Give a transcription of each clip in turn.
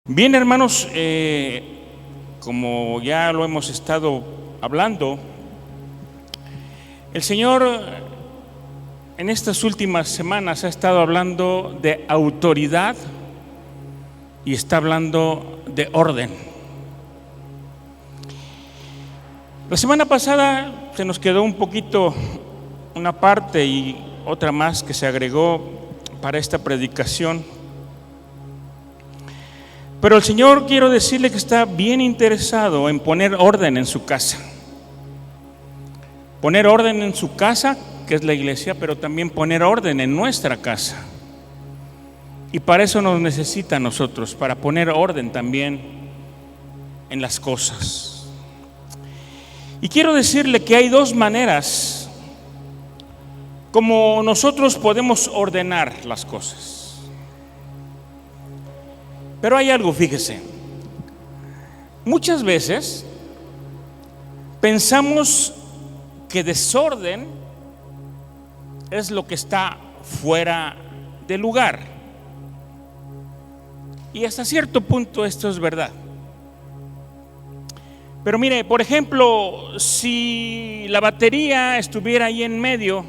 Bien, hermanos, como ya lo hemos estado hablando, el Señor en estas últimas semanas ha estado hablando de autoridad y está hablando de orden. La semana pasada se nos quedó un poquito una parte y otra más que se agregó para esta predicación. Pero el Señor, quiero decirle que está bien interesado en poner orden en su casa. Poner orden en su casa, que es la iglesia, pero también poner orden en nuestra casa. Y para eso nos necesita a nosotros, para poner orden también en las cosas. Y quiero decirle que hay dos maneras como nosotros podemos ordenar las cosas. Pero hay algo, fíjese, muchas veces pensamos que desorden es lo que está fuera de lugar. Y hasta cierto punto esto es verdad. Pero mire, por ejemplo, si la batería estuviera ahí en medio,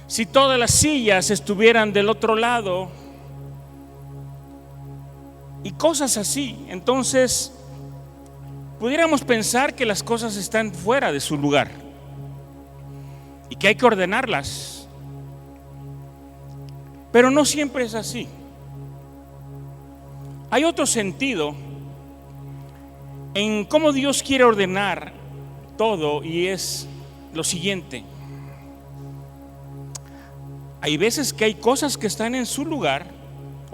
si todas las sillas estuvieran del otro lado, y cosas así, entonces pudiéramos pensar que las cosas están fuera de su lugar y que hay que ordenarlas. Pero no siempre es así. Hay otro sentido en cómo Dios quiere ordenar todo, y es lo siguiente: hay veces que hay cosas que están en su lugar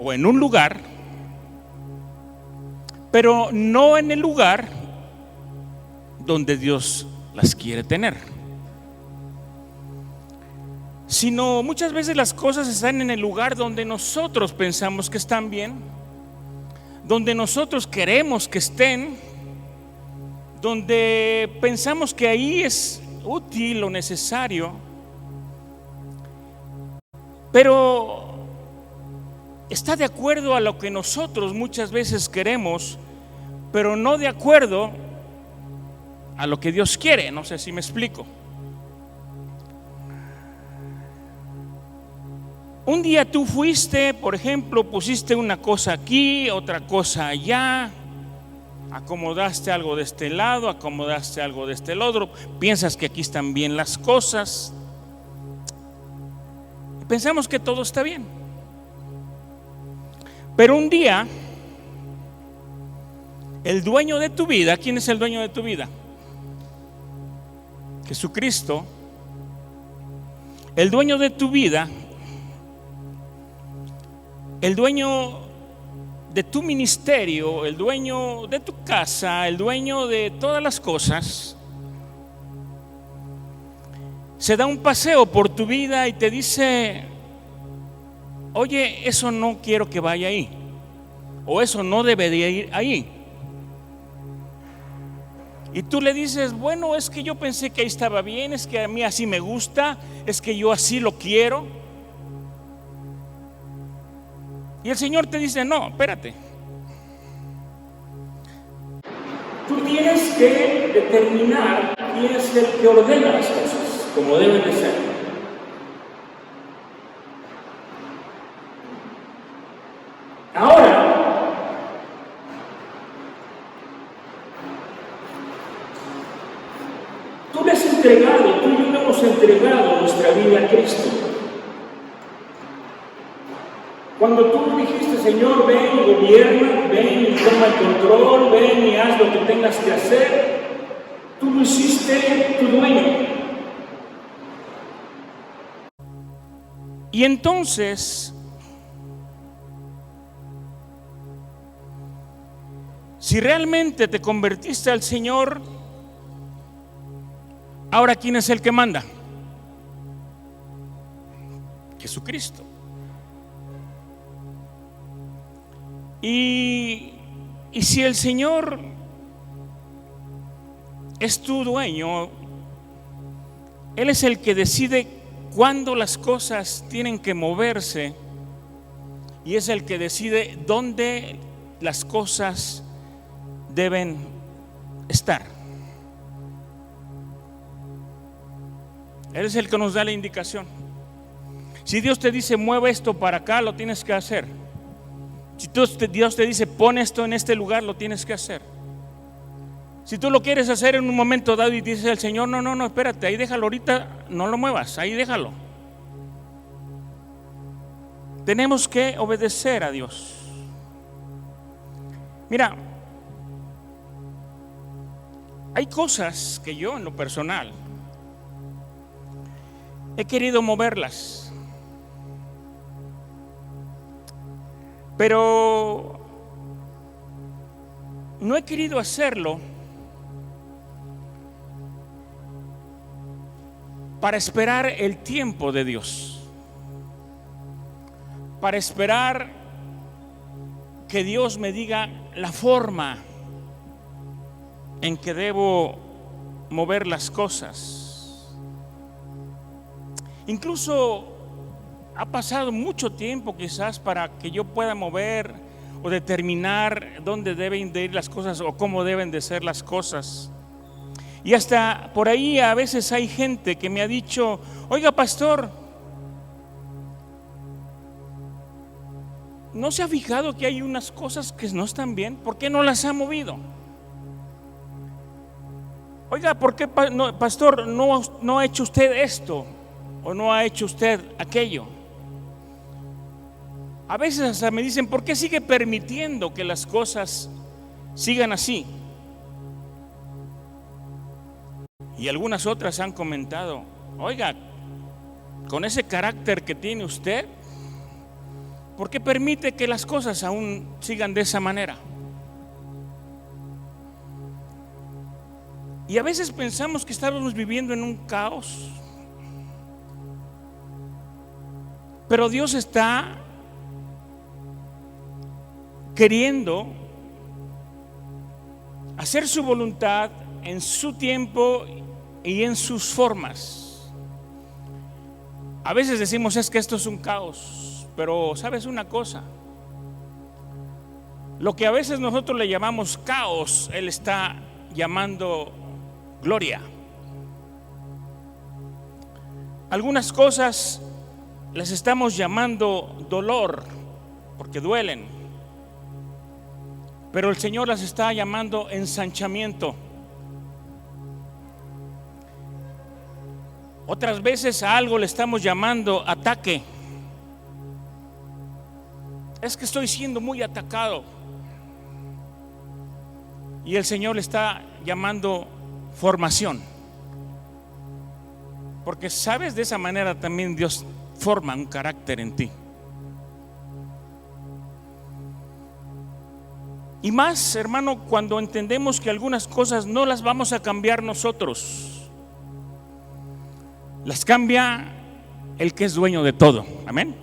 o en un lugar, pero no en el lugar donde Dios las quiere tener, sino muchas veces las cosas están en el lugar donde nosotros pensamos que están bien, donde nosotros queremos que estén, donde pensamos que ahí es útil o necesario, pero está de acuerdo a lo que nosotros muchas veces queremos, pero no de acuerdo a lo que Dios quiere. No sé si me explico. Un día tú fuiste, por ejemplo, pusiste una cosa aquí, otra cosa allá, acomodaste algo de este lado, acomodaste algo de este otro, piensas que aquí están bien las cosas, pensamos que todo está bien. Pero un día, el dueño de tu vida, ¿quién es el dueño de tu vida? Jesucristo. El dueño de tu vida, el dueño de tu ministerio, el dueño de tu casa, el dueño de todas las cosas, se da un paseo por tu vida y te dice: oye, eso no quiero que vaya ahí, o eso no debería ir ahí. Y tú le dices: bueno, es que yo pensé que ahí estaba bien, es que a mí así me gusta, es que yo así lo quiero. Y el Señor te dice: no, espérate. Tú tienes que determinar quién es el que ordena las cosas como deben de ser. Ahora, tú le has entregado, tú y yo le hemos entregado nuestra vida a Cristo. Cuando tú dijiste: Señor, ven y gobierna, ven y toma el control, ven y haz lo que tengas que hacer, tú lo hiciste tu dueño. Y entonces, si realmente te convertiste al Señor, ahora ¿quién es el que manda? Jesucristo. Y si el Señor es tu dueño, Él es el que decide cuándo las cosas tienen que moverse, y es el que decide dónde las cosas deben estar. Él es el que nos da la indicación. Si Dios te dice mueve esto para acá, lo tienes que hacer. Si Dios te dice pon esto en este lugar, lo tienes que hacer. Si tú lo quieres hacer en un momento dado y dices al Señor, no, espérate, ahí déjalo ahorita, no lo muevas, ahí déjalo. Tenemos que obedecer a Dios. Mira, hay cosas que yo en lo personal he querido moverlas, pero no he querido hacerlo para esperar el tiempo de Dios, para esperar que Dios me diga la forma en que debo mover las cosas. Incluso ha pasado mucho tiempo quizás para que yo pueda mover o determinar dónde deben de ir las cosas o cómo deben de ser las cosas. Y hasta por ahí a veces hay gente que me ha dicho, oiga pastor, ¿no se ha fijado que hay unas cosas que no están bien? ¿Por qué no las ha movido? Oiga, ¿por qué pastor no ha hecho usted esto o no ha hecho usted aquello? A veces hasta me dicen, ¿por qué sigue permitiendo que las cosas sigan así? Y algunas otras han comentado, oiga, con ese carácter que tiene usted, ¿por qué permite que las cosas aún sigan de esa manera? Y a veces pensamos que estamos viviendo en un caos, pero Dios está queriendo hacer su voluntad en su tiempo y en sus formas. A veces decimos es que esto es un caos, pero ¿sabes una cosa? Lo que a veces nosotros le llamamos caos, Él está llamando gloria. Algunas cosas las estamos llamando dolor, porque duelen, pero el Señor las está llamando ensanchamiento. Otras veces a algo le estamos llamando ataque. Es que estoy siendo muy atacado. Y el Señor le está llamando formación. Porque sabes, de esa manera también Dios forma un carácter en ti. Y más, hermano, cuando entendemos que algunas cosas no las vamos a cambiar nosotros, las cambia el que es dueño de todo. Amén.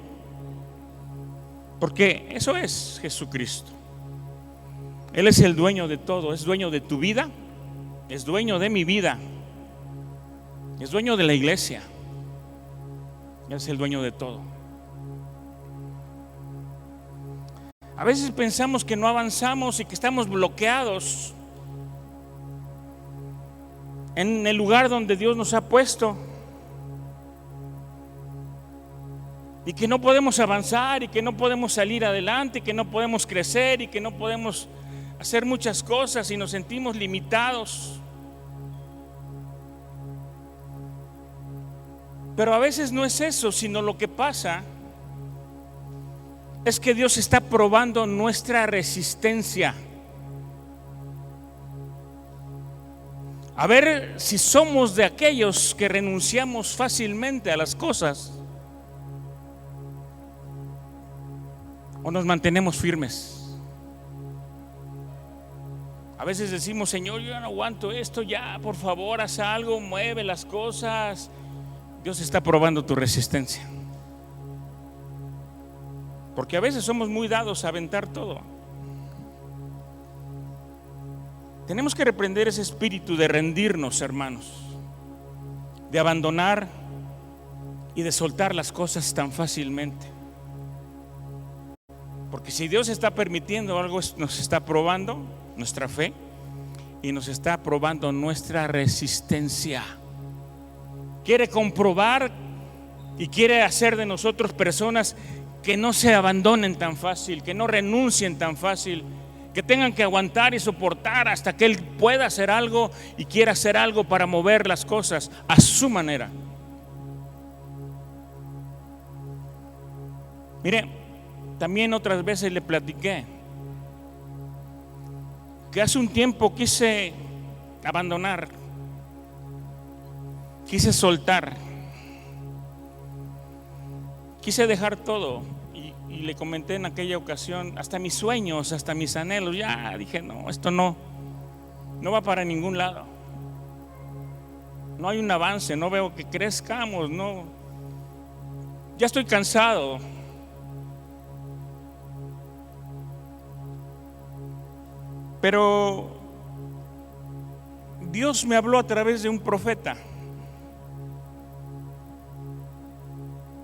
Porque eso es Jesucristo. Él es el dueño de todo. Es dueño de tu vida, es dueño de mi vida, es dueño de la iglesia. Él es el dueño de todo. A veces pensamos que no avanzamos y que estamos bloqueados en el lugar donde Dios nos ha puesto, y que no podemos avanzar y que no podemos salir adelante, y que no podemos crecer y que no podemos hacer muchas cosas y nos sentimos limitados. Pero a veces no es eso, sino lo que pasa es que Dios está probando nuestra resistencia. A ver si somos de aquellos que renunciamos fácilmente a las cosas o nos mantenemos firmes. A veces decimos, Señor, yo no aguanto esto, ya, por favor, haz algo, mueve las cosas. Dios está probando tu resistencia. Porque a veces somos muy dados a aventar todo. Tenemos que reprender ese espíritu de rendirnos, hermanos, de abandonar y de soltar las cosas tan fácilmente. Porque si Dios está permitiendo algo, nos está probando nuestra fe y nos está probando nuestra resistencia. Quiere comprobar y quiere hacer de nosotros personas que no se abandonen tan fácil, que no renuncien tan fácil, que tengan que aguantar y soportar hasta que Él pueda hacer algo y quiera hacer algo para mover las cosas a su manera. Mire, también otras veces le platiqué que hace un tiempo quise abandonar, quise soltar, quise dejar todo y le comenté en aquella ocasión, hasta mis sueños, hasta mis anhelos. Ya dije, no, esto no va para ningún lado. No hay un avance, no veo que crezcamos, no. Ya estoy cansado. Pero Dios me habló a través de un profeta.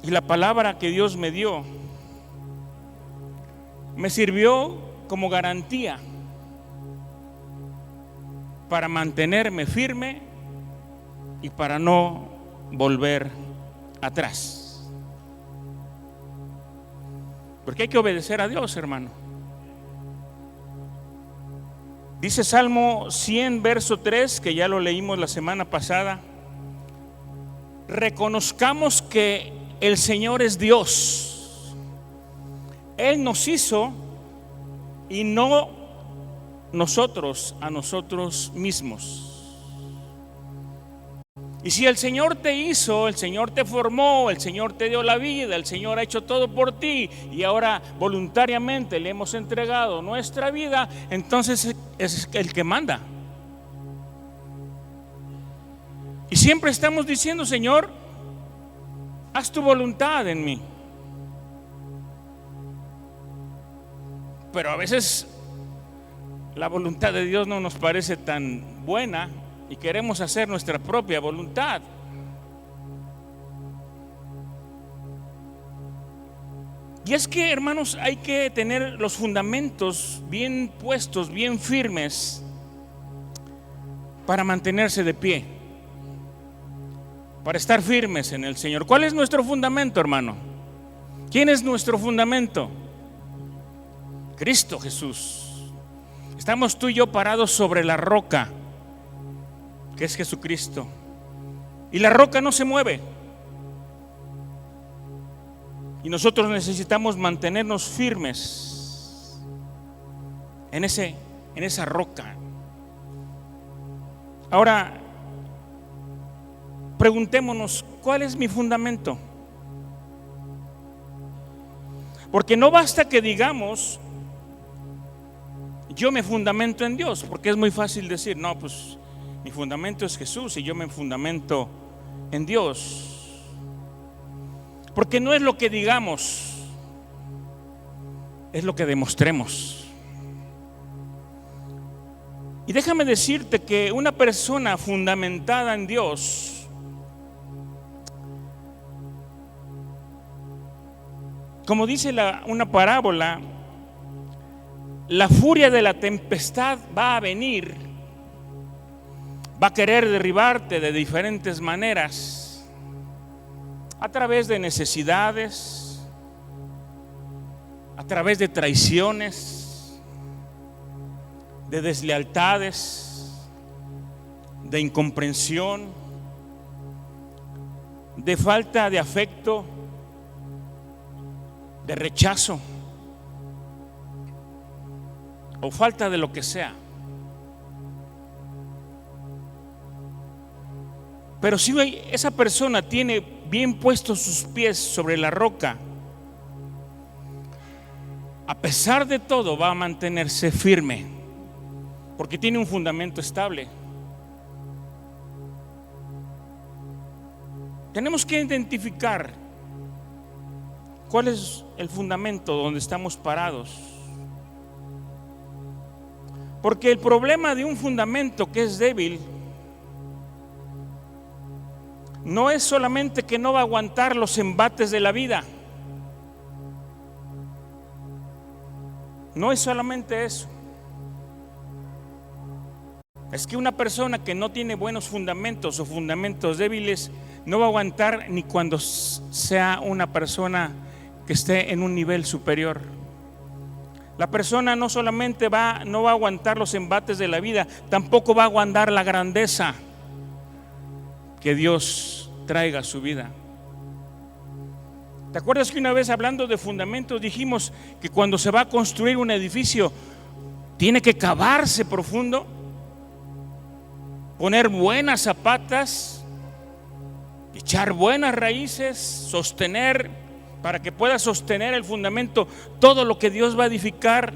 Y la palabra que Dios me dio me sirvió como garantía para mantenerme firme y para no volver atrás. Porque hay que obedecer a Dios, hermano. Dice Salmo 100, verso 3, que ya lo leímos la semana pasada: reconozcamos que el Señor es Dios. Él nos hizo y no nosotros a nosotros mismos. Y si el Señor te hizo, el Señor te formó, el Señor te dio la vida, el Señor ha hecho todo por ti y ahora voluntariamente le hemos entregado nuestra vida, entonces es el que manda. Y siempre estamos diciendo: Señor, haz tu voluntad en mí. Pero a veces la voluntad de Dios no nos parece tan buena y queremos hacer nuestra propia voluntad. Y es que, hermanos, hay que tener los fundamentos bien puestos, bien firmes, para mantenerse de pie, para estar firmes en el Señor. ¿Cuál es nuestro fundamento, hermano? ¿Quién es nuestro fundamento? Cristo Jesús. Estamos tú y yo parados sobre la roca, que es Jesucristo. Y la roca no se mueve. Y nosotros necesitamos mantenernos firmes en esa roca. Ahora, preguntémonos, ¿cuál es mi fundamento? Porque no basta que digamos: yo me fundamento en Dios, porque es muy fácil decir: no, pues mi fundamento es Jesús y yo me fundamento en Dios. Porque no es lo que digamos, es lo que demostremos. Y déjame decirte que una persona fundamentada en Dios como dice una parábola, la furia de la tempestad va a venir, va a querer derribarte de diferentes maneras, a través de necesidades, a través de traiciones, de deslealtades, de incomprensión, de falta de afecto, de rechazo o falta de lo que sea. Pero si esa persona tiene bien puestos sus pies sobre la roca, a pesar de todo va a mantenerse firme, porque tiene un fundamento estable. Tenemos que identificar cuál es el fundamento donde estamos parados. Porque el problema de un fundamento que es débil no es solamente que no va a aguantar los embates de la vida. No es solamente eso. Es que una persona que no tiene buenos fundamentos o fundamentos débiles no va a aguantar ni cuando sea una persona que esté en un nivel superior. La persona no solamente no va a aguantar los embates de la vida, tampoco va a aguantar la grandeza que Dios traiga a su vida. ¿Te acuerdas que una vez, hablando de fundamentos, dijimos que cuando se va a construir un edificio tiene que cavarse profundo, poner buenas zapatas, echar buenas raíces, sostener, para que pueda sostener el fundamento todo lo que Dios va a edificar?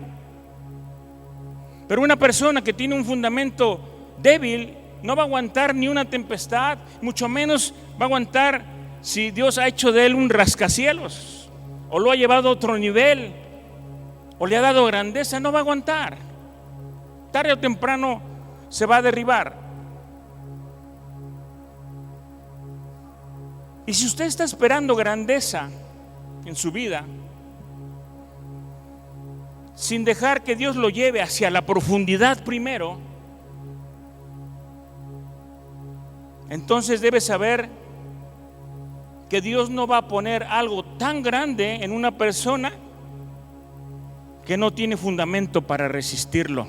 Pero una persona que tiene un fundamento débil no va a aguantar ni una tempestad, mucho menos va a aguantar si Dios ha hecho de él un rascacielos o lo ha llevado a otro nivel o le ha dado grandeza. No va a aguantar. Tarde o temprano se va a derribar. Y si usted está esperando grandeza en su vida, sin dejar que Dios lo lleve hacia la profundidad primero, entonces debe saber que Dios no va a poner algo tan grande en una persona que no tiene fundamento para resistirlo.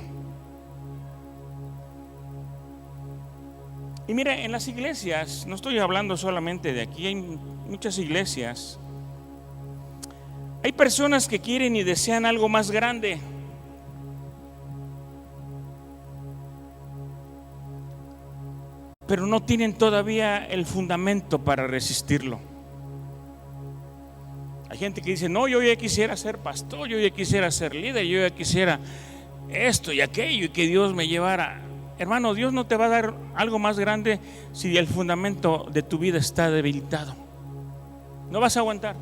Y mire, en las iglesias, no estoy hablando solamente de aquí, hay muchas iglesias, hay personas que quieren y desean algo más grande, pero no tienen todavía el fundamento para resistirlo. Hay gente que dice: no, yo ya quisiera ser pastor, yo ya quisiera ser líder, yo ya quisiera esto y aquello, y que Dios me llevara. Hermano, Dios no te va a dar algo más grande si el fundamento de tu vida está debilitado. No vas a aguantar.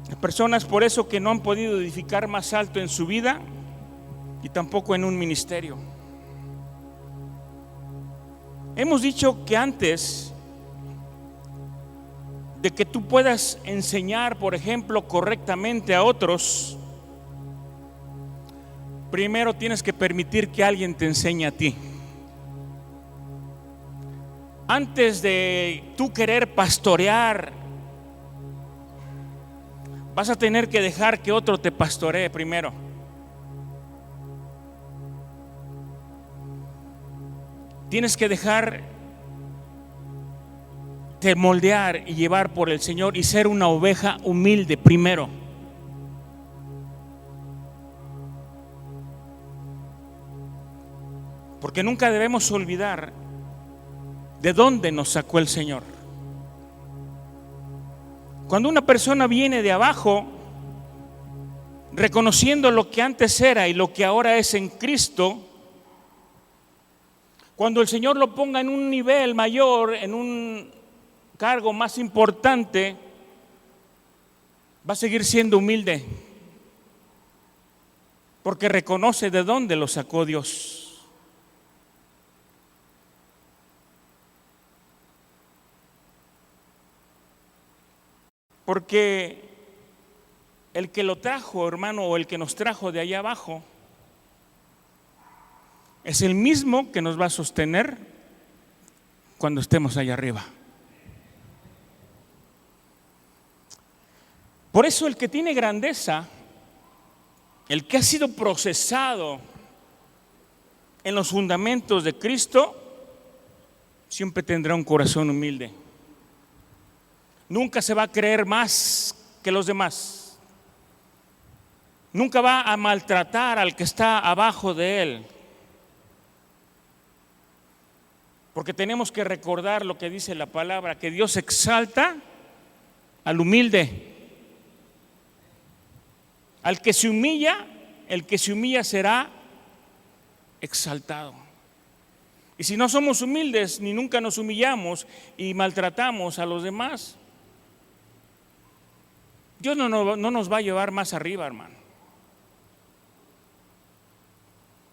Hay personas por eso que no han podido edificar más alto en su vida y tampoco en un ministerio. Hemos dicho que antes de que tú puedas enseñar, por ejemplo, correctamente a otros, primero tienes que permitir que alguien te enseñe a ti. Antes de tú querer pastorear, vas a tener que dejar que otro te pastoree primero. Tienes que dejarte moldear y llevar por el Señor y ser una oveja humilde primero. Porque nunca debemos olvidar de dónde nos sacó el Señor. Cuando una persona viene de abajo, reconociendo lo que antes era y lo que ahora es en Cristo, cuando el Señor lo ponga en un nivel mayor, en un cargo más importante, va a seguir siendo humilde, porque reconoce de dónde lo sacó Dios. Porque el que lo trajo, hermano, o el que nos trajo de allá abajo, es el mismo que nos va a sostener cuando estemos allá arriba. Por eso el que tiene grandeza, el que ha sido procesado en los fundamentos de Cristo, siempre tendrá un corazón humilde. Nunca se va a creer más que los demás. Nunca va a maltratar al que está abajo de él. Porque tenemos que recordar lo que dice la palabra, que Dios exalta al humilde. Al que se humilla, el que se humilla será exaltado. Y si no somos humildes, ni nunca nos humillamos y maltratamos a los demás, Dios no nos va a llevar más arriba, hermano.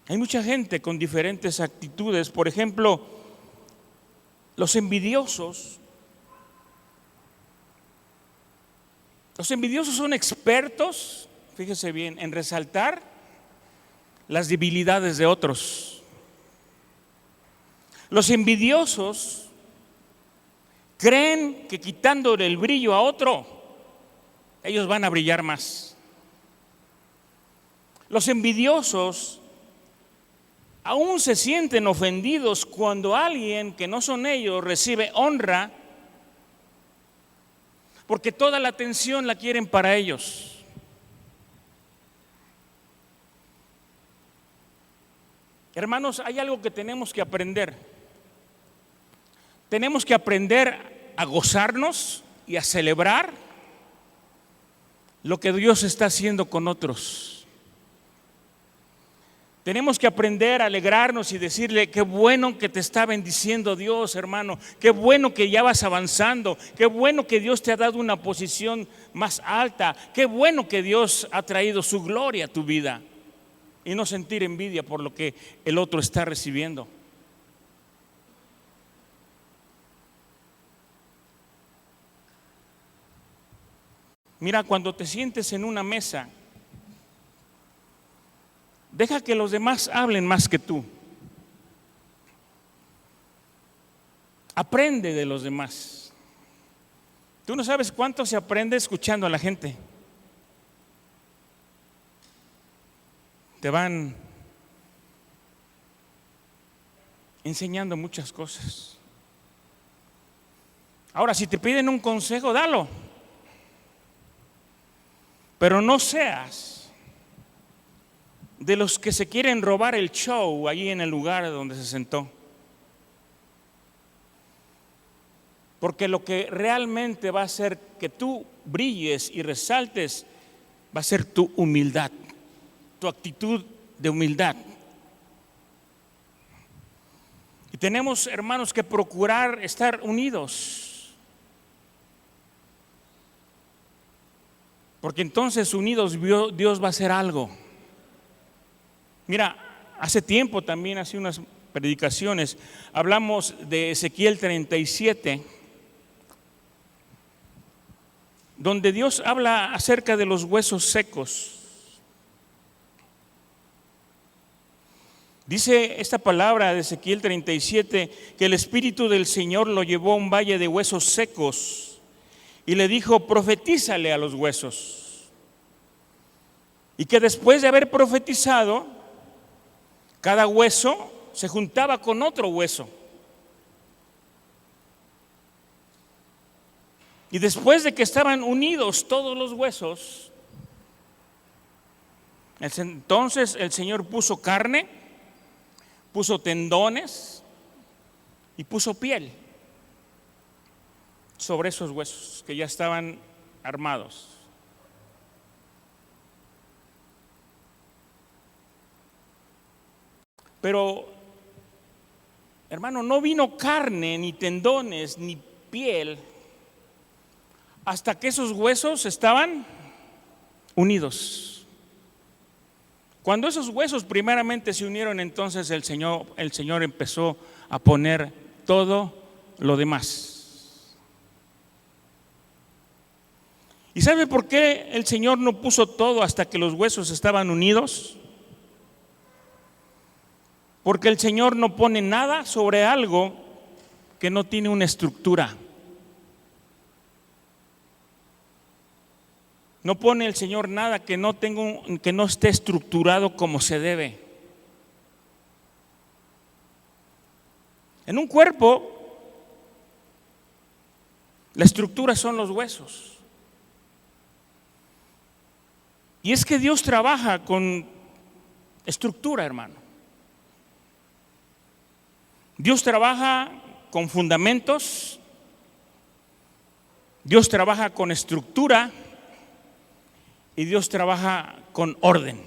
Hay mucha gente con diferentes actitudes. Por ejemplo, los envidiosos Los envidiosos son expertos, fíjese bien, en resaltar las debilidades de otros. Los envidiosos creen que quitándole el brillo a otro, ellos van a brillar más. Los envidiosos aún se sienten ofendidos cuando alguien que no son ellos recibe honra, porque toda la atención la quieren para ellos. Hermanos, hay algo que tenemos que aprender. Tenemos que aprender a gozarnos y a celebrar lo que Dios está haciendo con otros. Tenemos que aprender a alegrarnos y decirle: qué bueno que te está bendiciendo Dios, hermano. Qué bueno que ya vas avanzando. Qué bueno que Dios te ha dado una posición más alta. Qué bueno que Dios ha traído su gloria a tu vida. Y no sentir envidia por lo que el otro está recibiendo. Mira, cuando te sientes en una mesa, deja que los demás hablen más que tú. Aprende de los demás. Tú no sabes cuánto se aprende escuchando a la gente. Te van enseñando muchas cosas. Ahora, si te piden un consejo, dalo. Pero no seas de los que se quieren robar el show allí en el lugar donde se sentó. Porque lo que realmente va a hacer que tú brilles y resaltes va a ser tu humildad, tu actitud de humildad. Y tenemos, hermanos, que procurar estar unidos. Porque entonces unidos Dios va a hacer algo. Mira, hace tiempo también, hace unas predicaciones, hablamos de Ezequiel 37, donde Dios habla acerca de los huesos secos. Dice esta palabra de Ezequiel 37 que el Espíritu del Señor lo llevó a un valle de huesos secos y le dijo: profetízale a los huesos. Y que después de haber profetizado, cada hueso se juntaba con otro hueso. Y después de que estaban unidos todos los huesos, entonces el Señor puso carne, puso tendones y puso piel sobre esos huesos que ya estaban armados. Pero, hermano, no vino carne, ni tendones, ni piel, hasta que esos huesos estaban unidos. Cuando esos huesos primeramente se unieron, entonces el Señor empezó a poner todo lo demás. ¿Y sabe por qué el Señor no puso todo hasta que los huesos estaban unidos? Porque el Señor no pone nada sobre algo que no tiene una estructura. No pone el Señor nada que no esté estructurado como se debe. En un cuerpo, la estructura son los huesos. Y es que Dios trabaja con estructura, hermano. Dios trabaja con fundamentos, Dios trabaja con estructura y Dios trabaja con orden.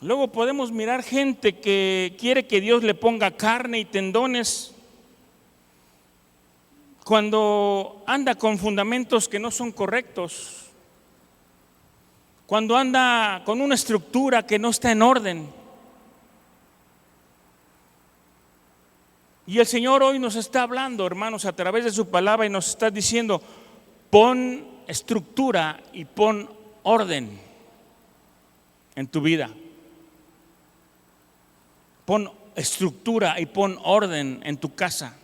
Luego podemos mirar gente que quiere que Dios le ponga carne y tendones cuando anda con fundamentos que no son correctos, cuando anda con una estructura que no está en orden. Y el Señor hoy nos está hablando, hermanos, a través de su palabra y nos está diciendo: pon estructura y pon orden en tu vida. Pon estructura y pon orden en tu casa.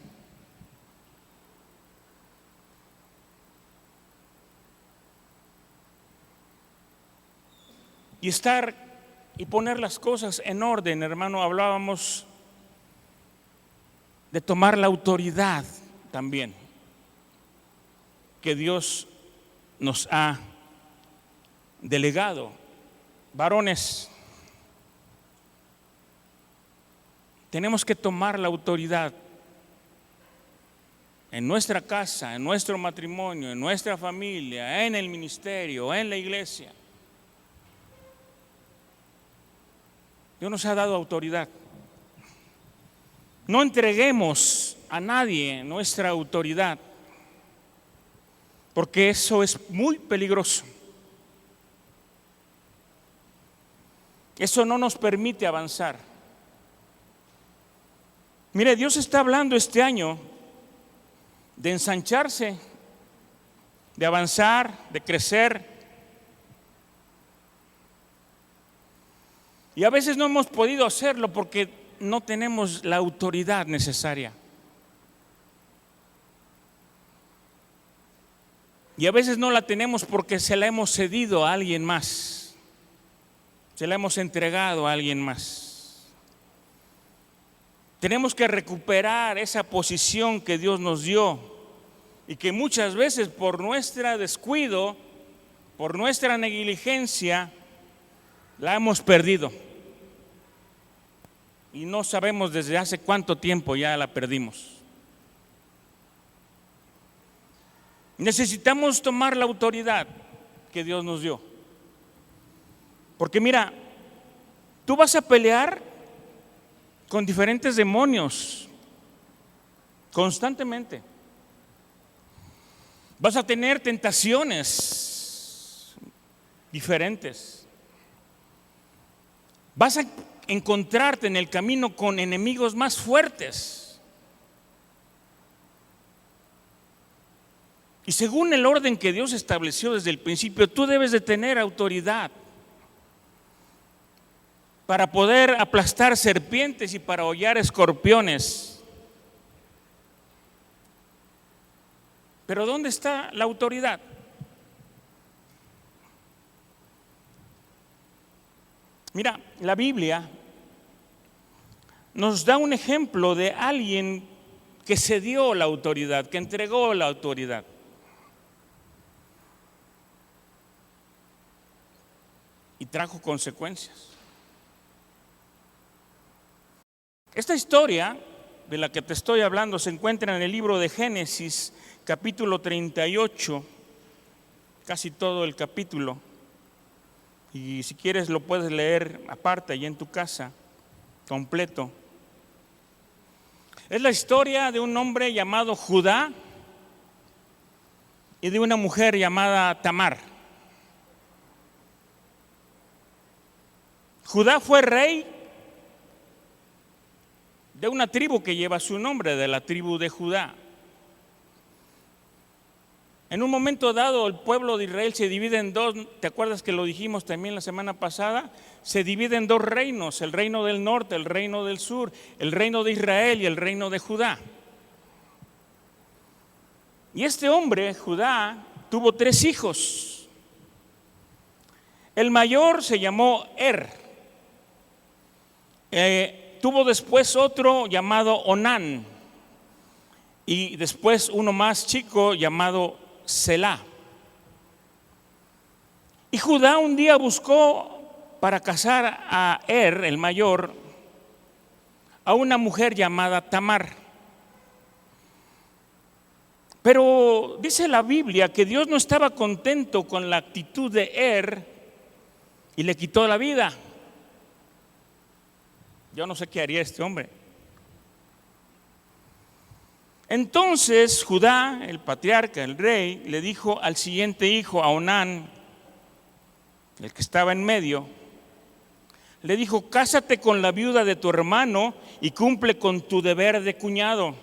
Y estar y poner las cosas en orden, hermano. Hablábamos de tomar la autoridad también que Dios nos ha delegado. Varones, tenemos que tomar la autoridad en nuestra casa, en nuestro matrimonio, en nuestra familia, en el ministerio, en la iglesia. Dios nos ha dado autoridad. No entreguemos a nadie nuestra autoridad, porque eso es muy peligroso. Eso no nos permite avanzar. Mire, Dios está hablando este año de ensancharse, de avanzar, de crecer. Y a veces no hemos podido hacerlo porque no tenemos la autoridad necesaria. Y a veces no la tenemos porque se la hemos cedido a alguien más. Se la hemos entregado a alguien más. Tenemos que recuperar esa posición que Dios nos dio y que muchas veces por nuestro descuido, por nuestra negligencia, la hemos perdido. Y no sabemos desde hace cuánto tiempo ya la perdimos. Necesitamos tomar la autoridad que Dios nos dio. Porque mira, tú vas a pelear con diferentes demonios constantemente. Vas a tener tentaciones diferentes. Vas a encontrarte en el camino con enemigos más fuertes. Y según el orden que Dios estableció desde el principio, tú debes de tener autoridad para poder aplastar serpientes y para hollar escorpiones. Pero ¿dónde está la autoridad? Mira, la Biblia nos da un ejemplo de alguien que cedió la autoridad, que entregó la autoridad. Y trajo consecuencias. Esta historia de la que te estoy hablando se encuentra en el libro de Génesis, capítulo 38, casi todo el capítulo. Y si quieres lo puedes leer aparte y en tu casa, completo. Es la historia de un hombre llamado Judá y de una mujer llamada Tamar. Judá fue rey de una tribu que lleva su nombre, de la tribu de Judá. En un momento dado el pueblo de Israel se divide en dos. ¿Te acuerdas que lo dijimos también la semana pasada? Se divide en dos reinos: el reino del norte, el reino del sur, el reino de Israel y el reino de Judá. Y este hombre, Judá, tuvo 3 hijos. El mayor se llamó tuvo después otro llamado Onán y después uno más chico llamado Selá. Y Judá un día buscó para casar a el mayor, a una mujer llamada Tamar. Pero dice la Biblia que Dios no estaba contento con la actitud de y le quitó la vida. Yo no sé qué haría este hombre. Entonces Judá, el patriarca, el rey, le dijo al siguiente hijo, a Onán, el que estaba en medio: le dijo: cásate con la viuda de tu hermano y cumple con tu deber de cuñado.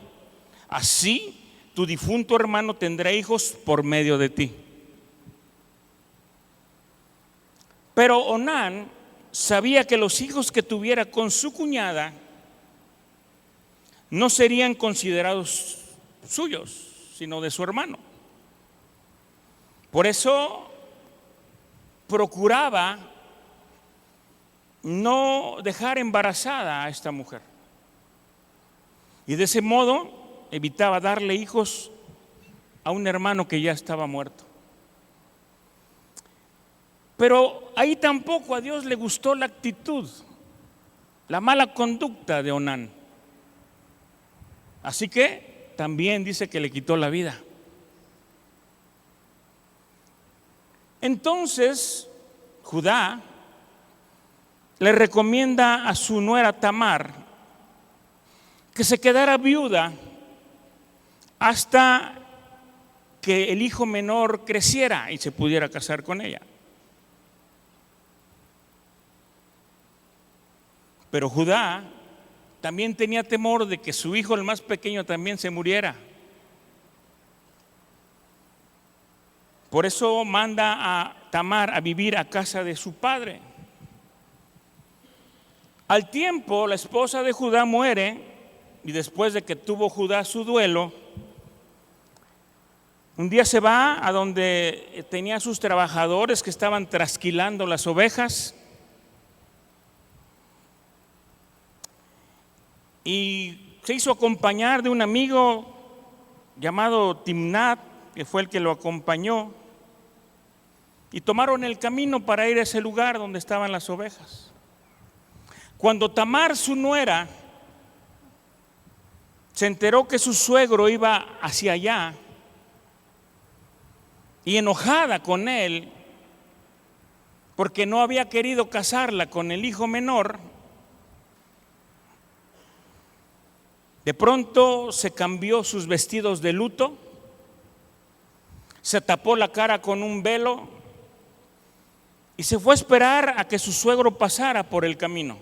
Así tu difunto hermano tendrá hijos por medio de ti. Pero Onán sabía que los hijos que tuviera con su cuñada no serían considerados suyos, sino de su hermano. Por eso procuraba no dejar embarazada a esta mujer. Y de ese modo evitaba darle hijos a un hermano que ya estaba muerto. Pero ahí tampoco a Dios le gustó la actitud, la mala conducta de Onán. Así que también dice que le quitó la vida. Entonces Judá le recomienda a su nuera Tamar que se quedara viuda hasta que el hijo menor creciera y se pudiera casar con ella. Pero Judá también tenía temor de que su hijo, el más pequeño, también se muriera. Por eso manda a Tamar a vivir a casa de su padre. Al tiempo, la esposa de Judá muere, y después de que tuvo Judá su duelo, un día se va a donde tenía sus trabajadores que estaban trasquilando las ovejas. Y se hizo acompañar de un amigo llamado Timnat, que fue el que lo acompañó. Y tomaron el camino para ir a ese lugar donde estaban las ovejas. Cuando Tamar, su nuera, se enteró que su suegro iba hacia allá, y enojada con él, porque no había querido casarla con el hijo menor, de pronto se cambió sus vestidos de luto, se tapó la cara con un velo y se fue a esperar a que su suegro pasara por el camino.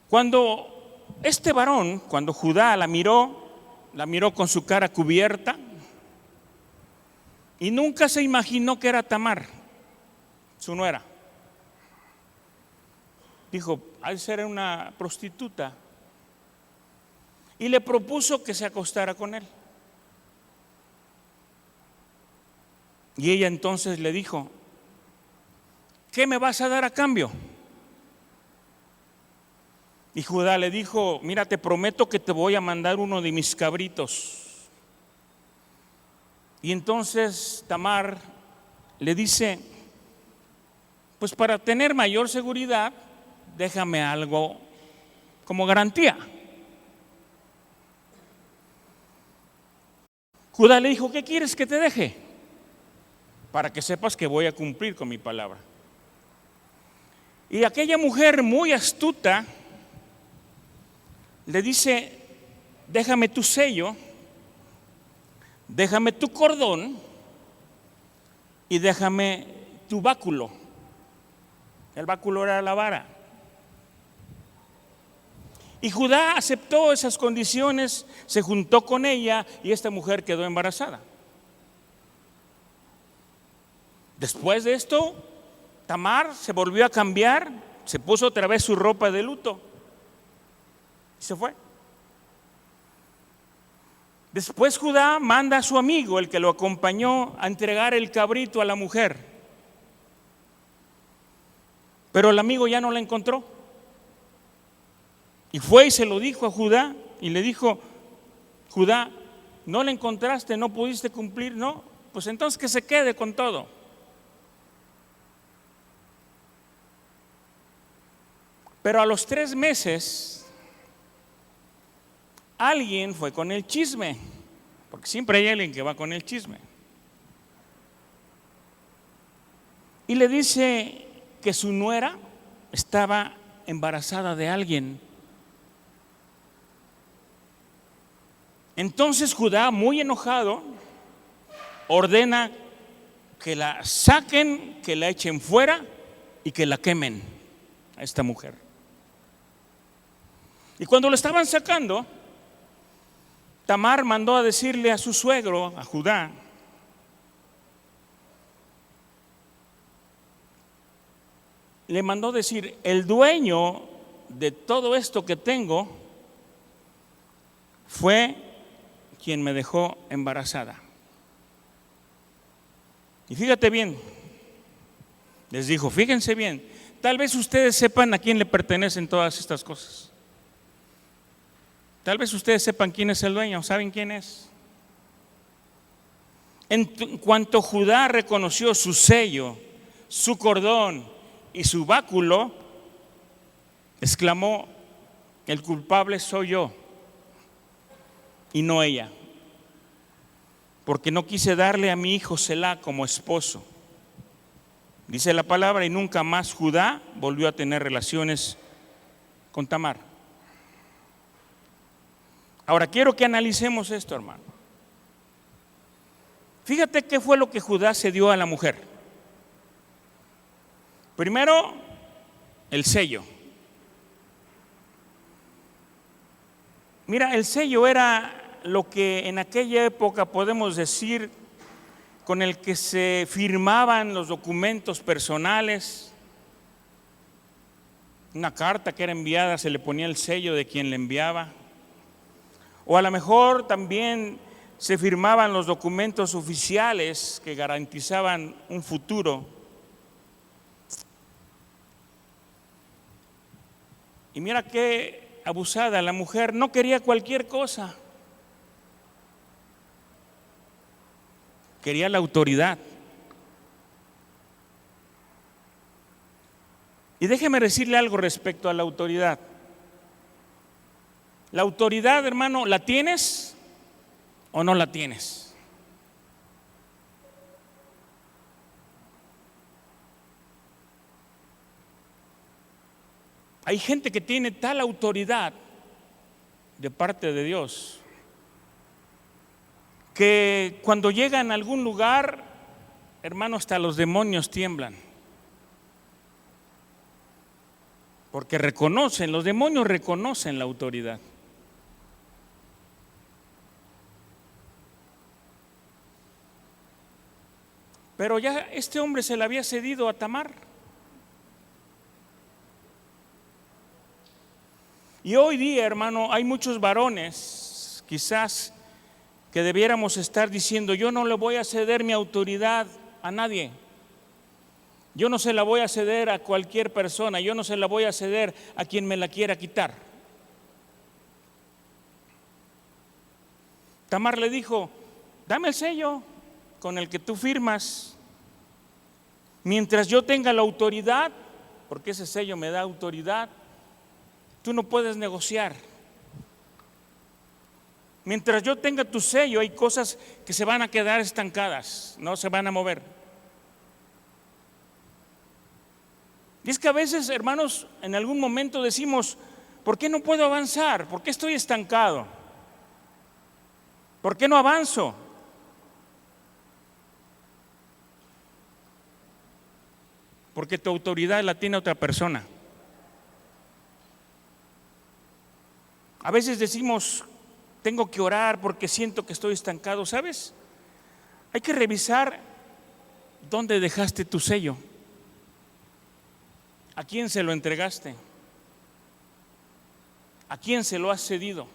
Cuando este varón, cuando Judá la miró con su cara cubierta y nunca se imaginó que era Tamar, su nuera. Dijo: al ser una prostituta, y le propuso que se acostara con él. Y ella entonces le dijo: ¿qué me vas a dar a cambio? Y Judá le dijo: mira, te prometo que te voy a mandar uno de mis cabritos. Y entonces Tamar le dice: pues para tener mayor seguridad, déjame algo como garantía. Judá le dijo: ¿qué quieres que te deje? Para que sepas que voy a cumplir con mi palabra. Y aquella mujer muy astuta le dice: déjame tu sello, déjame tu cordón y déjame tu báculo. El báculo era la vara. Y Judá aceptó esas condiciones, se juntó con ella y esta mujer quedó embarazada. Después de esto, Tamar se volvió a cambiar, se puso otra vez su ropa de luto y se fue. Después Judá manda a su amigo, el que lo acompañó, a entregar el cabrito a la mujer. Pero el amigo ya no la encontró. Y fue y se lo dijo a Judá y le dijo: Judá, ¿no la encontraste? ¿No pudiste cumplir? No, pues entonces que se quede con todo. Pero a los 3 meses alguien fue con el chisme, porque siempre hay alguien que va con el chisme, y le dice que su nuera estaba embarazada de alguien. Entonces Judá, muy enojado, ordena que la saquen, que la echen fuera y que la quemen a esta mujer. Y cuando lo estaban sacando, Tamar mandó a decirle a su suegro, a Judá, le mandó decir: el dueño de todo esto que tengo fue quien me dejó embarazada. Y fíjate bien, les dijo, fíjense bien, tal vez ustedes sepan a quién le pertenecen todas estas cosas. Tal vez ustedes sepan quién es el dueño. ¿Saben quién es? En cuanto Judá reconoció su sello, su cordón y su báculo, exclamó: el culpable soy yo y no ella, porque no quise darle a mi hijo Selá como esposo. Dice la palabra, y nunca más Judá volvió a tener relaciones con Tamar. Ahora quiero que analicemos esto, hermano. Fíjate qué fue lo que Judá se dio a la mujer. Primero, el sello. Mira, el sello era lo que en aquella época podemos decir con el que se firmaban los documentos personales. Una carta que era enviada se le ponía el sello de quien le enviaba. O a lo mejor también se firmaban los documentos oficiales que garantizaban un futuro. Y mira qué abusada, la mujer no quería cualquier cosa. Quería la autoridad. Y déjeme decirle algo respecto a la autoridad. La autoridad, hermano, ¿la tienes o no la tienes? Hay gente que tiene tal autoridad de parte de Dios que cuando llegan a algún lugar, hermano, hasta los demonios tiemblan. Porque reconocen, los demonios reconocen la autoridad. Pero ya este hombre se le había cedido a Tamar. Y hoy día, hermano, hay muchos varones, quizás, que debiéramos estar diciendo: yo no le voy a ceder mi autoridad a nadie. Yo no se la voy a ceder a cualquier persona, yo no se la voy a ceder a quien me la quiera quitar. Tamar le dijo: dame el sello con el que tú firmas. Mientras yo tenga la autoridad, porque ese sello me da autoridad, tú no puedes negociar. Mientras yo tenga tu sello, hay cosas que se van a quedar estancadas, no se van a mover. Y es que a veces, hermanos, en algún momento decimos: ¿por qué no puedo avanzar? ¿Por qué estoy estancado? ¿Por qué no avanzo? Porque tu autoridad la tiene otra persona. A veces decimos: tengo que orar porque siento que estoy estancado. ¿Sabes? Hay que revisar dónde dejaste tu sello. ¿A quién se lo entregaste? ¿A quién se lo has cedido?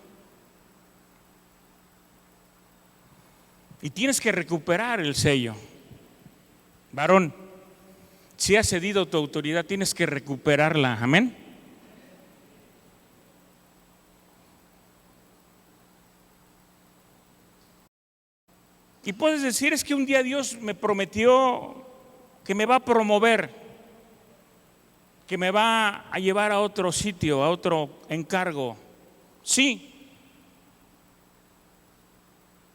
Y tienes que recuperar el sello. Varón, si has cedido tu autoridad, tienes que recuperarla. Amén. Y puedes decir: es que un día Dios me prometió que me va a promover, que me va a llevar a otro sitio, a otro encargo. Sí,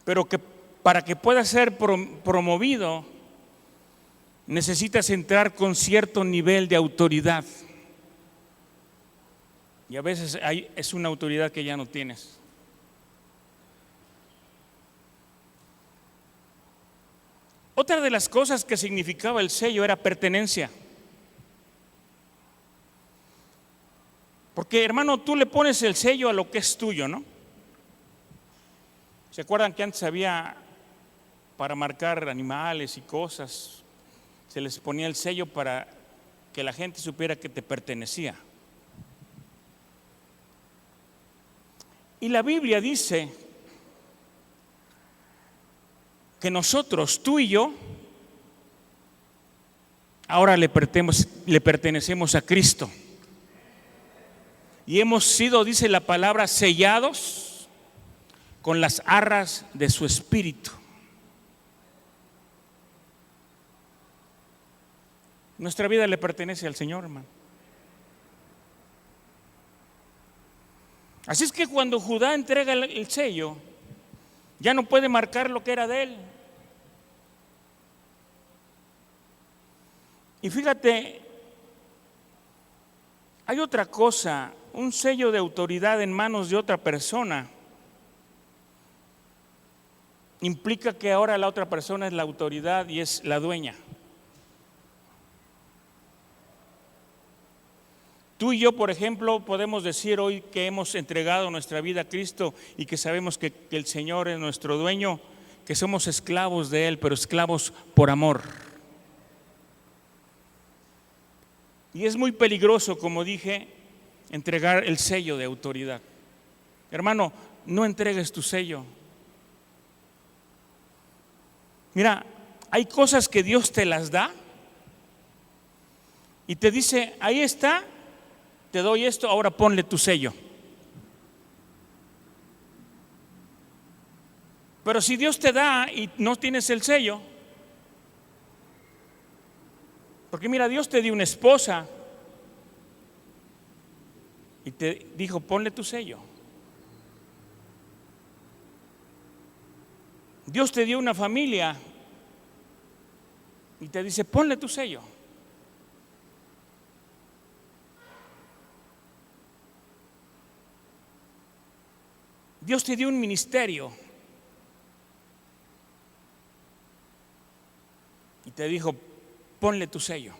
pero que para que pueda ser promovido, necesitas entrar con cierto nivel de autoridad. Y a veces es una autoridad que ya no tienes. Otra de las cosas que significaba el sello era pertenencia. Porque, hermano, tú le pones el sello a lo que es tuyo, ¿no? ¿Se acuerdan que antes había, para marcar animales y cosas, se les ponía el sello para que la gente supiera que te pertenecía? Y la Biblia dice que nosotros, tú y yo, ahora le pertenecemos a Cristo. Y hemos sido, dice la palabra, sellados con las arras de su espíritu. Nuestra vida le pertenece al Señor, hermano. Así es que cuando Judá entrega el sello, ya no puede marcar lo que era de él. Y fíjate, hay otra cosa, un sello de autoridad en manos de otra persona implica que ahora la otra persona es la autoridad y es la dueña. Tú y yo, por ejemplo, podemos decir hoy que hemos entregado nuestra vida a Cristo y que sabemos que el Señor es nuestro dueño, que somos esclavos de Él, pero esclavos por amor. Y es muy peligroso, como dije, entregar el sello de autoridad. Hermano, no entregues tu sello. Mira, hay cosas que Dios te las da y te dice, ahí está, te doy esto, ahora ponle tu sello. Pero si Dios te da y no tienes el sello, porque mira, Dios te dio una esposa y te dijo, ponle tu sello. Dios te dio una familia y te dice, ponle tu sello. Dios te dio un ministerio y te dijo, ponle tu sello.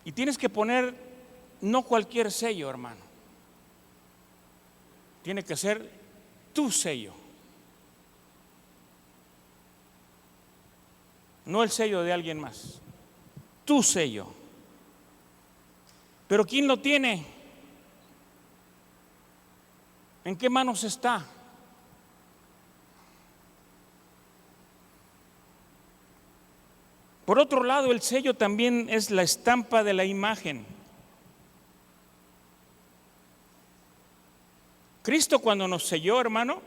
Y tienes que poner no cualquier sello, hermano. Tiene que ser tu sello. No el sello de alguien más. Tu sello. Pero ¿quién lo tiene? ¿En qué manos está? Por otro lado, el sello también es la estampa de la imagen. Cristo, cuando nos selló, hermano,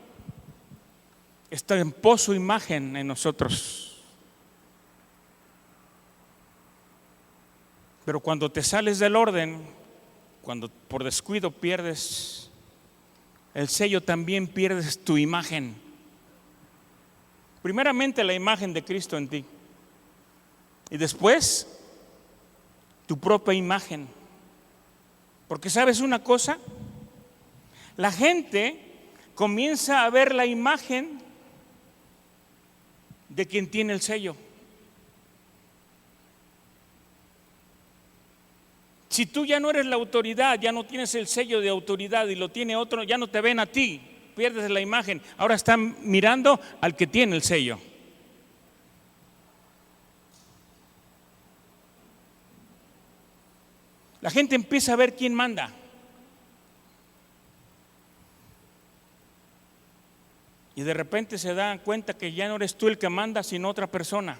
estampó su imagen en nosotros. Pero cuando te sales del orden, cuando por descuido pierdes el sello, también pierdes tu imagen. Primeramente la imagen de Cristo en ti. Y después, tu propia imagen. Porque ¿sabes una cosa? La gente comienza a ver la imagen de quien tiene el sello. Si tú ya no eres la autoridad, ya no tienes el sello de autoridad y lo tiene otro, ya no te ven a ti, pierdes la imagen. Ahora están mirando al que tiene el sello. La gente empieza a ver quién manda. Y de repente se dan cuenta que ya no eres tú el que manda, sino otra persona.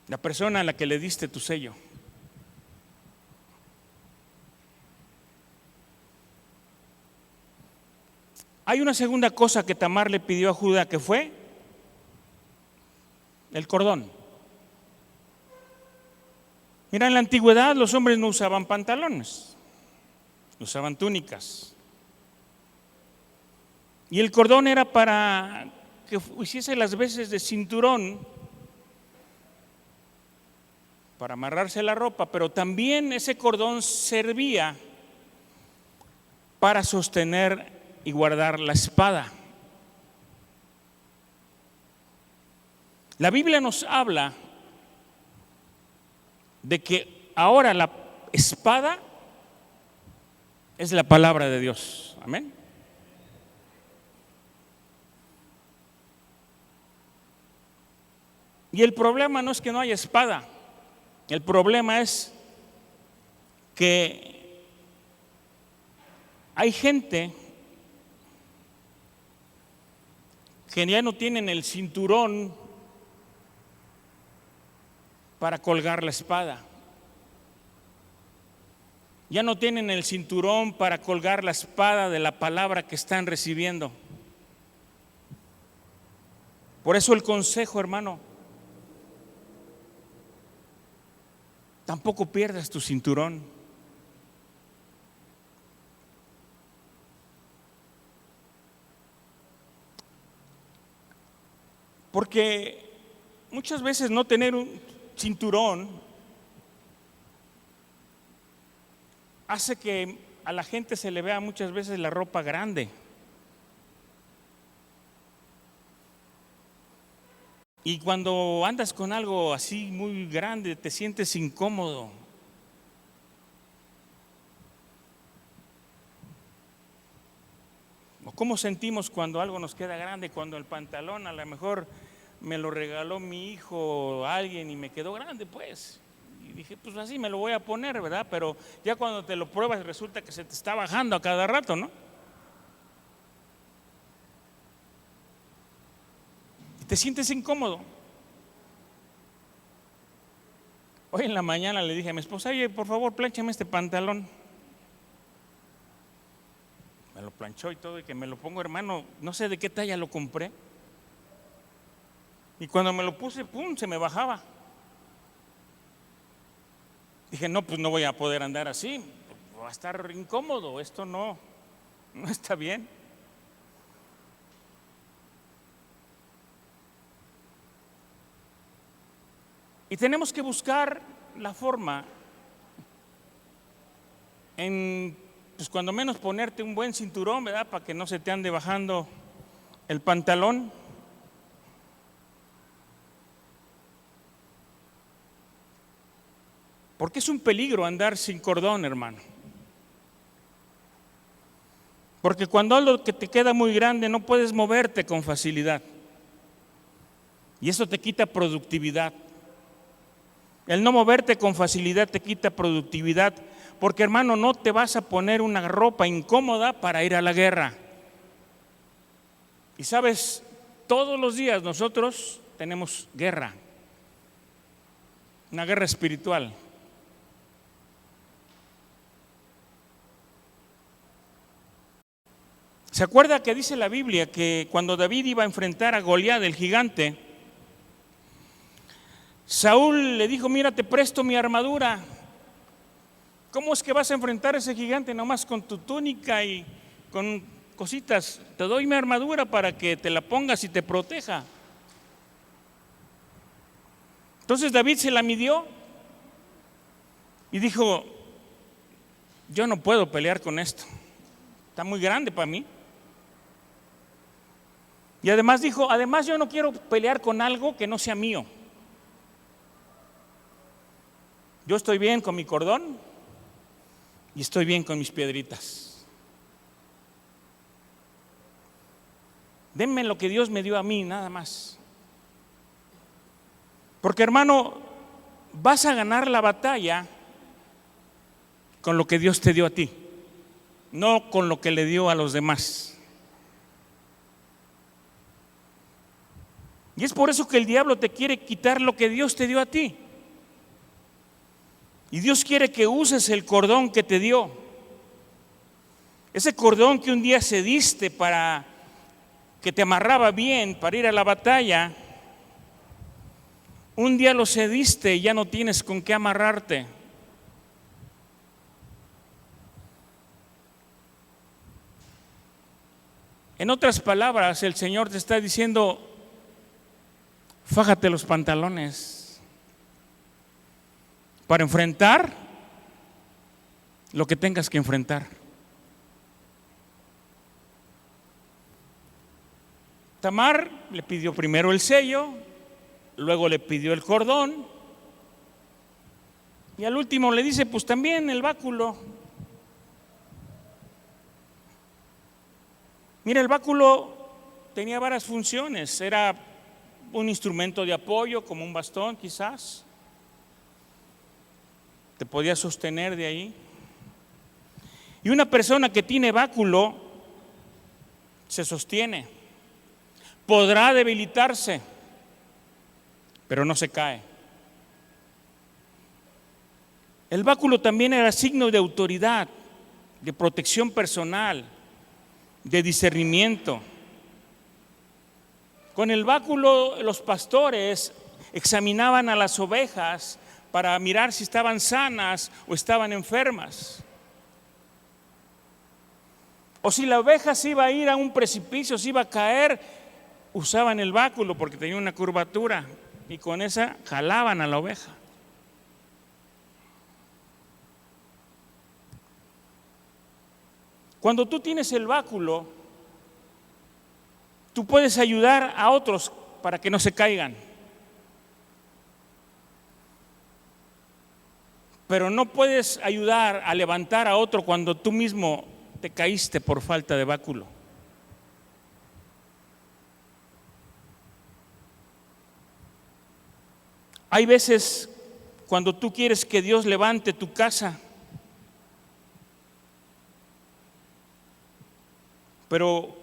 La persona a la que le diste tu sello. Hay una segunda cosa que Tamar le pidió a Judá, que fue el cordón. Mira, en la antigüedad los hombres no usaban pantalones, usaban túnicas. Y el cordón era para que hiciese las veces de cinturón para amarrarse la ropa, pero también ese cordón servía para sostener y guardar la espada. La Biblia nos habla de que ahora la espada es la palabra de Dios. Amén. Y el problema no es que no haya espada, el problema es que hay gente que ya no tienen el cinturón para colgar la espada. Ya no tienen el cinturón para colgar la espada de la palabra que están recibiendo. Por eso el consejo, hermano, tampoco pierdas tu cinturón. Porque muchas veces no tener un cinturón hace que a la gente se le vea muchas veces la ropa grande. Y cuando andas con algo así muy grande, te sientes incómodo. ¿O cómo sentimos cuando algo nos queda grande? Cuando el pantalón a lo mejor me lo regaló mi hijo o alguien y me quedó grande, pues. Y dije, pues así me lo voy a poner, ¿verdad? Pero ya cuando te lo pruebas resulta que se te está bajando a cada rato, ¿no? Y te sientes incómodo. Hoy en la mañana le dije a mi esposa, oye, por favor, plánchame este pantalón. Me lo planchó y todo, y que me lo pongo, hermano, no sé de qué talla lo compré. Y cuando me lo puse, pum, se me bajaba. Dije, no, pues no voy a poder andar así, va a estar incómodo, esto no está bien. Y tenemos que buscar la forma en, pues cuando menos ponerte un buen cinturón, ¿verdad? Para que no se te ande bajando el pantalón. Porque es un peligro andar sin cordón, hermano. Porque cuando algo que te queda muy grande no puedes moverte con facilidad. Y eso te quita productividad. El no moverte con facilidad te quita productividad. Porque, hermano, no te vas a poner una ropa incómoda para ir a la guerra. Y sabes, todos los días nosotros tenemos guerra. Una guerra espiritual. ¿Se acuerda que dice la Biblia que cuando David iba a enfrentar a Goliat, el gigante, Saúl le dijo, mira, te presto mi armadura? ¿Cómo es que vas a enfrentar a ese gigante nomás con tu túnica y con cositas? Te doy mi armadura para que te la pongas y te proteja. Entonces David se la midió y dijo, yo no puedo pelear con esto, está muy grande para mí. Y además dijo, además yo no quiero pelear con algo que no sea mío. Yo estoy bien con mi cordón y estoy bien con mis piedritas. Denme lo que Dios me dio a mí, nada más. Porque, hermano, vas a ganar la batalla con lo que Dios te dio a ti, no con lo que le dio a los demás. Y es por eso que el diablo te quiere quitar lo que Dios te dio a ti. Y Dios quiere que uses el cordón que te dio. Ese cordón que un día cediste para que te amarraba bien para ir a la batalla, un día lo cediste y ya no tienes con qué amarrarte. En otras palabras, el Señor te está diciendo, fájate los pantalones para enfrentar lo que tengas que enfrentar. Tamar le pidió primero el sello, luego le pidió el cordón, Y al último le dice, pues también el báculo. Mira, el báculo tenía varias funciones. Era un instrumento de apoyo, como un bastón quizás. Te podía sostener de ahí. Y una persona que tiene báculo se sostiene. Podrá debilitarse, pero no se cae. El báculo también era signo de autoridad, de protección personal, de discernimiento. Con el báculo los pastores examinaban a las ovejas para mirar si estaban sanas o estaban enfermas. O si la oveja se iba a ir a un precipicio, se iba a caer, usaban el báculo porque tenía una curvatura y con esa jalaban a la oveja. Cuando tú tienes el báculo, tú puedes ayudar a otros para que no se caigan. Pero no puedes ayudar a levantar a otro cuando tú mismo te caíste por falta de báculo. Hay veces cuando tú quieres que Dios levante tu casa, pero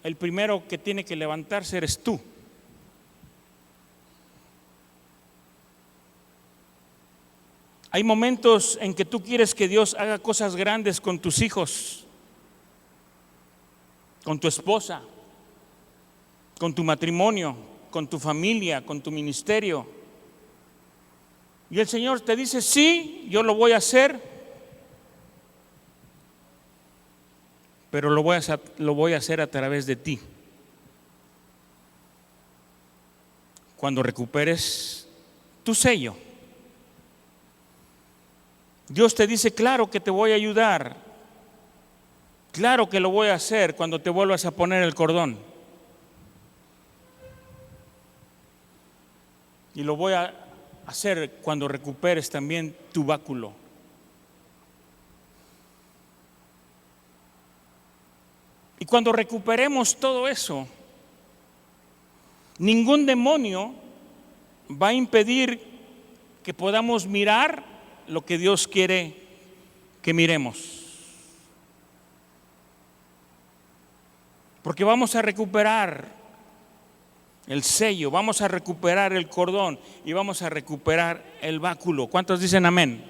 el primero que tiene que levantarse eres tú. Hay momentos en que tú quieres que Dios haga cosas grandes con tus hijos, con tu esposa, con tu matrimonio, con tu familia, con tu ministerio. Y el Señor te dice, sí, yo lo voy a hacer, pero lo voy a hacer a través de ti. Cuando recuperes tu sello, Dios te dice, claro que te voy a ayudar, claro que lo voy a hacer cuando te vuelvas a poner el cordón. Y lo voy a hacer cuando recuperes también tu báculo. Y cuando recuperemos todo eso, ningún demonio va a impedir que podamos mirar lo que Dios quiere que miremos. Porque vamos a recuperar el sello, vamos a recuperar el cordón y vamos a recuperar el báculo. ¿Cuántos dicen amén?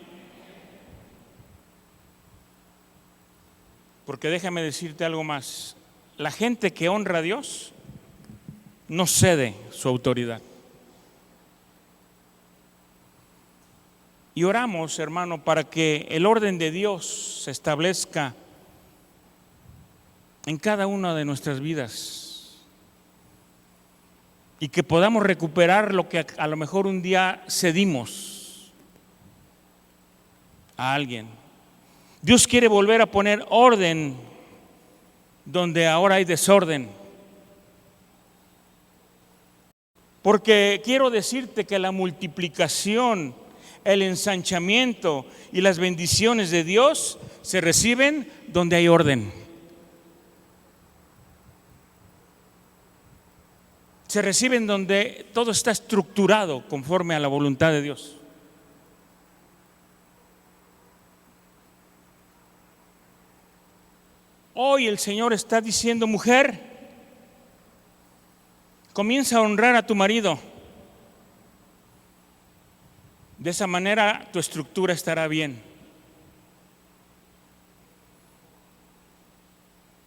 Porque déjame decirte algo más. La gente que honra a Dios no cede su autoridad. Y oramos, hermano, para que el orden de Dios se establezca en cada una de nuestras vidas y que podamos recuperar lo que a lo mejor un día cedimos a alguien. Dios quiere volver a poner orden donde ahora hay desorden. Porque quiero decirte que la multiplicación, el ensanchamiento y las bendiciones de Dios se reciben donde hay orden. Se reciben donde todo está estructurado conforme a la voluntad de Dios. Hoy el Señor está diciendo, mujer, comienza a honrar a tu marido. De esa manera tu estructura estará bien.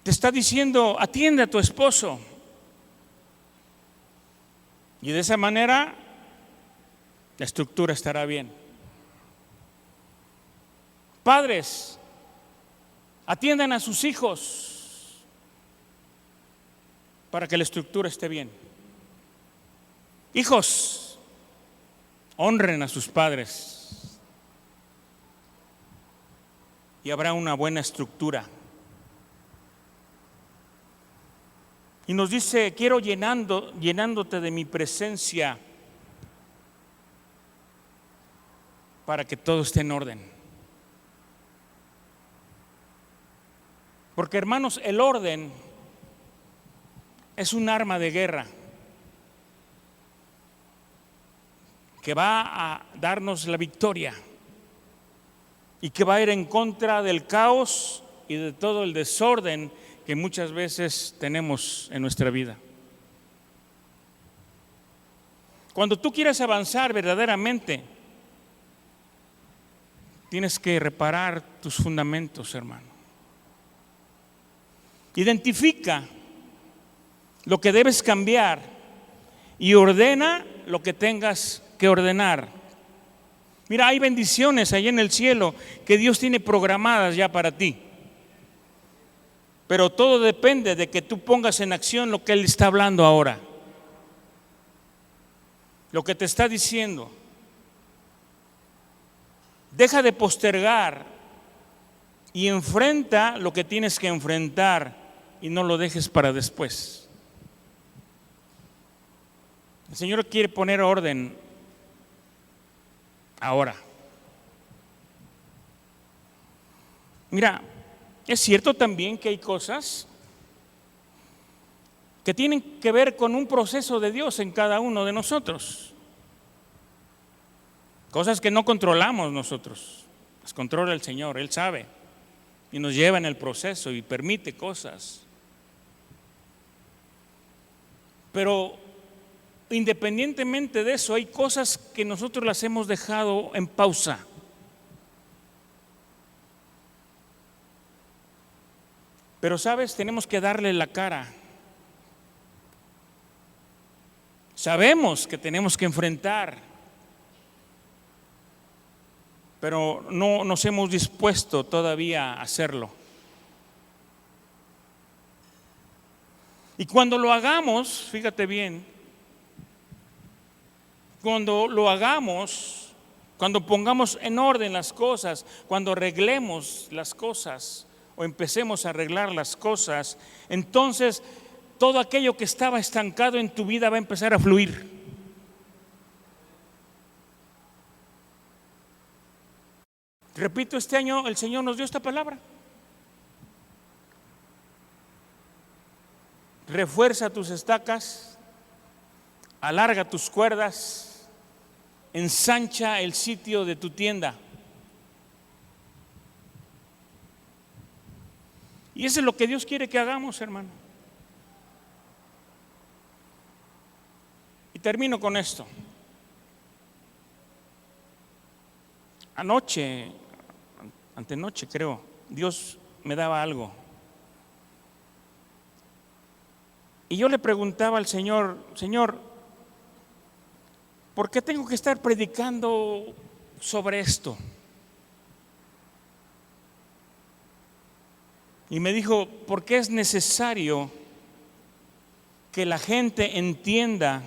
Te está diciendo, atiende a tu esposo. Y de esa manera la estructura estará bien. Padres, atiendan a sus hijos para que la estructura esté bien. Hijos, honren a sus padres y habrá una buena estructura. Y nos dice, quiero llenándote de mi presencia. para que todo esté en orden. Porque, hermanos, el orden es un arma de guerra que va a darnos la victoria y que va a ir en contra del caos y de todo el desorden que muchas veces tenemos en nuestra vida. Cuando tú quieres avanzar verdaderamente, tienes que reparar tus fundamentos, hermano. Identifica lo que debes cambiar y ordena lo que tengas que ordenar. Mira, hay bendiciones ahí en el cielo que Dios tiene programadas ya para ti. Pero todo depende de que tú pongas en acción lo que Él está hablando ahora. Lo que te está diciendo. Deja de postergar y enfrenta lo que tienes que enfrentar y no lo dejes para después. El Señor quiere poner orden ahora. Mira, es cierto también que hay cosas que tienen que ver con un proceso de Dios en cada uno de nosotros. Cosas que no controlamos nosotros, las controla el Señor, Él sabe y nos lleva en el proceso y permite cosas. Pero independientemente de eso, hay cosas que nosotros las hemos dejado en pausa. Pero sabes, tenemos que darle la cara. Sabemos que tenemos que enfrentar, pero no nos hemos dispuesto todavía a hacerlo. Y cuando lo hagamos, fíjate bien, cuando lo hagamos, cuando pongamos en orden las cosas, cuando arreglemos las cosas o empecemos a arreglar las cosas, entonces todo aquello que estaba estancado en tu vida va a empezar a fluir. Repito, este año el Señor nos dio esta palabra. Refuerza tus estacas, alarga tus cuerdas, ensancha el sitio de tu tienda. Y eso es lo que Dios quiere que hagamos, hermano. Y termino con esto. Anoche, antenoche creo, Dios me daba algo. Y yo le preguntaba al Señor, Señor, ¿por qué tengo que estar predicando sobre esto? Y me dijo, porque es necesario que la gente entienda,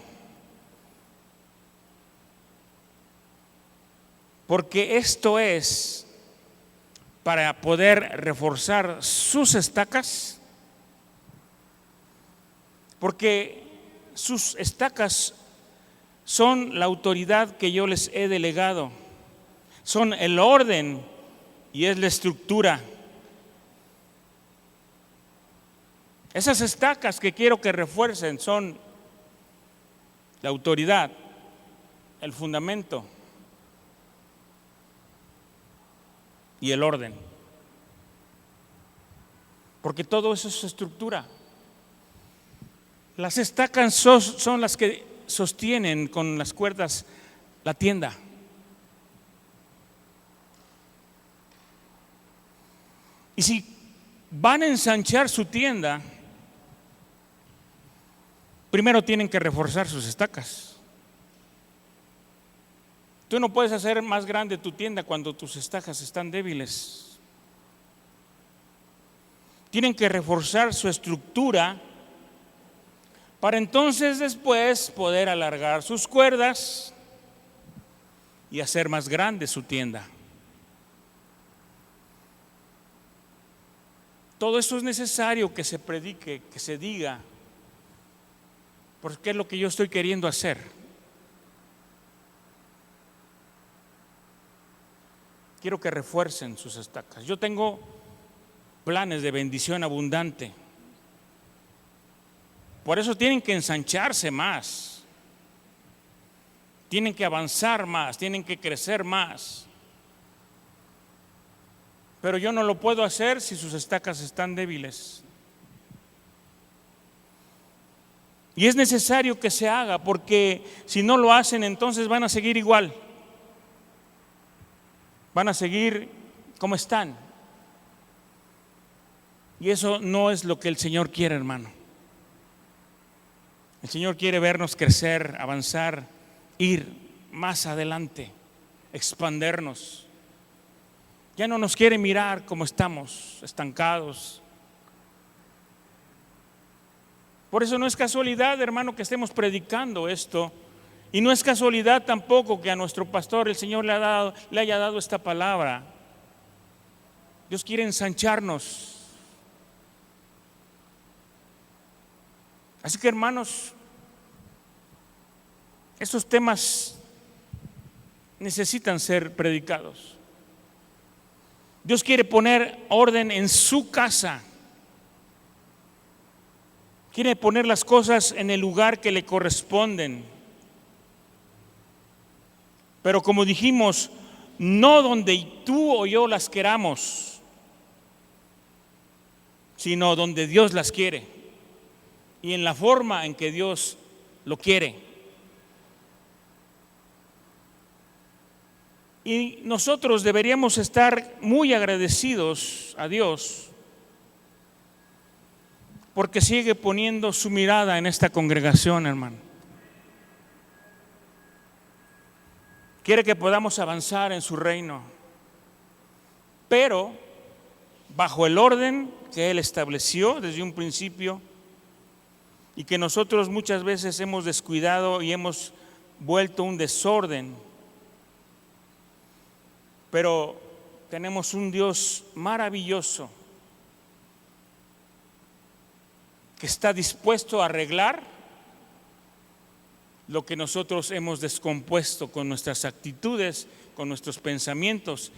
porque esto es para poder reforzar sus estacas, porque sus estacas son la autoridad que yo les he delegado, son el orden y es la estructura. Esas estacas que quiero que refuercen son la autoridad, el fundamento y el orden. Porque todo eso es estructura. Las estacas son las que sostienen con las cuerdas la tienda. Y si van a ensanchar su tienda, primero tienen que reforzar sus estacas. Tú no puedes hacer más grande tu tienda cuando tus estacas están débiles. Tienen que reforzar su estructura para entonces después poder alargar sus cuerdas y hacer más grande su tienda. Todo eso es necesario que se predique, que se diga, porque es lo que yo estoy queriendo hacer. quiero que refuercen sus estacas. Yo tengo planes de bendición abundante. Por eso tienen que ensancharse más, tienen que avanzar más, tienen que crecer más. Pero yo no lo puedo hacer si sus estacas están débiles. Y es necesario que se haga, porque si no lo hacen, entonces van a seguir igual. Van a seguir como están. Y eso no es lo que el Señor quiere, hermano. El Señor quiere vernos crecer, avanzar, ir más adelante, expandernos. Ya no nos quiere mirar como estamos, estancados. Por eso no es casualidad, hermano, que estemos predicando esto. Y no es casualidad tampoco que a nuestro pastor el Señor le haya dado esta palabra. Dios quiere ensancharnos. Así que, hermanos, estos temas necesitan ser predicados. Dios quiere poner orden en su casa. Quiere poner las cosas en el lugar que le corresponden. Pero como dijimos, no donde tú o yo las queramos, sino donde Dios las quiere y en la forma en que Dios lo quiere. Y nosotros deberíamos estar muy agradecidos a Dios porque sigue poniendo su mirada en esta congregación, hermano. Quiere que podamos avanzar en su reino, pero bajo el orden que Él estableció desde un principio y que nosotros muchas veces hemos descuidado y hemos vuelto un desorden. Pero tenemos un Dios maravilloso que está dispuesto a arreglar lo que nosotros hemos descompuesto con nuestras actitudes, con nuestros pensamientos,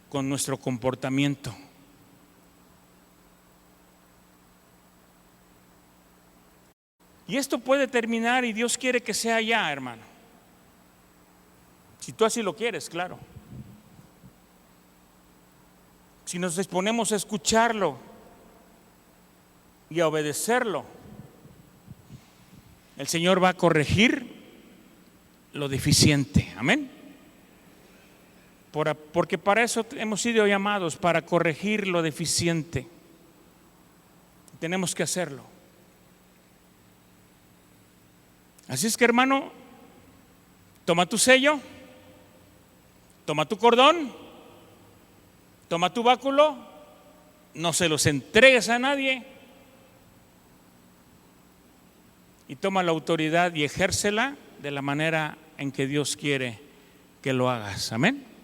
con nuestro comportamiento. Y esto puede terminar y Dios quiere que sea ya, hermano. Si tú así lo quieres, claro. Si nos disponemos a escucharlo y a obedecerlo, el Señor va a corregir lo deficiente. Amén. Porque para eso hemos sido llamados, para corregir lo deficiente. Tenemos que hacerlo. Así es que, hermano, toma tu sello, toma tu cordón, toma tu báculo, no se los entregues a nadie y toma la autoridad y ejércela de la manera en que Dios quiere que lo hagas. Amén.